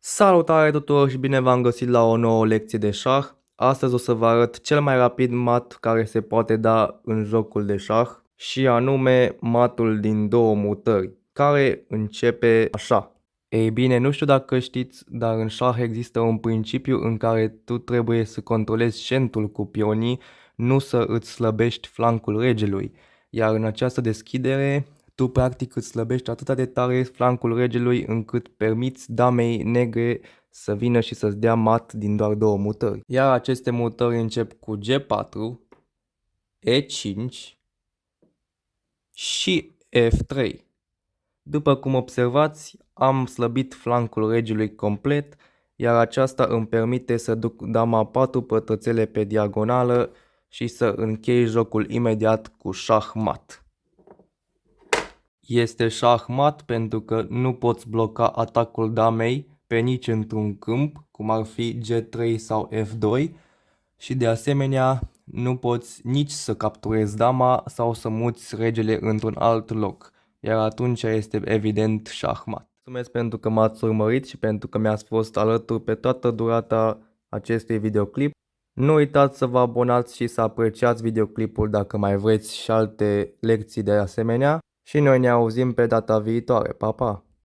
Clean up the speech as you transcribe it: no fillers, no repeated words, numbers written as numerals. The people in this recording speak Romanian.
Salutare tuturor și bine v-am găsit la o nouă lecție de șah. Astăzi o să vă arăt cel mai rapid mat care se poate da în jocul de șah și anume matul din două mutări, care începe așa. Ei bine, nu știu dacă știți, dar în șah există un principiu în care tu trebuie să controlezi centul cu pionii, nu să îți slăbești flancul regelui. Iar în această deschidere, tu practic îți slăbești atât de tare flancul regelui încât permiți damei negre să vină și să-ți dea mat din doar două mutări. Iar aceste mutări încep cu G4, E5 și F3. După cum observați, am slăbit flancul regelui complet, iar aceasta îmi permite să duc dama 4 pătrățele pe diagonală și să închei jocul imediat cu șah mat. Este șah mat pentru că nu poți bloca atacul damei pe nici într-un câmp, cum ar fi G3 sau F2, și de asemenea nu poți nici să capturezi dama sau să muți regele într-un alt loc, iar atunci este evident șah mat. Mulțumesc pentru că m-ați urmărit și pentru că mi-ați fost alături pe toată durata acestui videoclip. Nu uitați să vă abonați și să apreciați videoclipul dacă mai vreți și alte lecții de asemenea. Și noi ne auzim pe data viitoare. Pa, pa!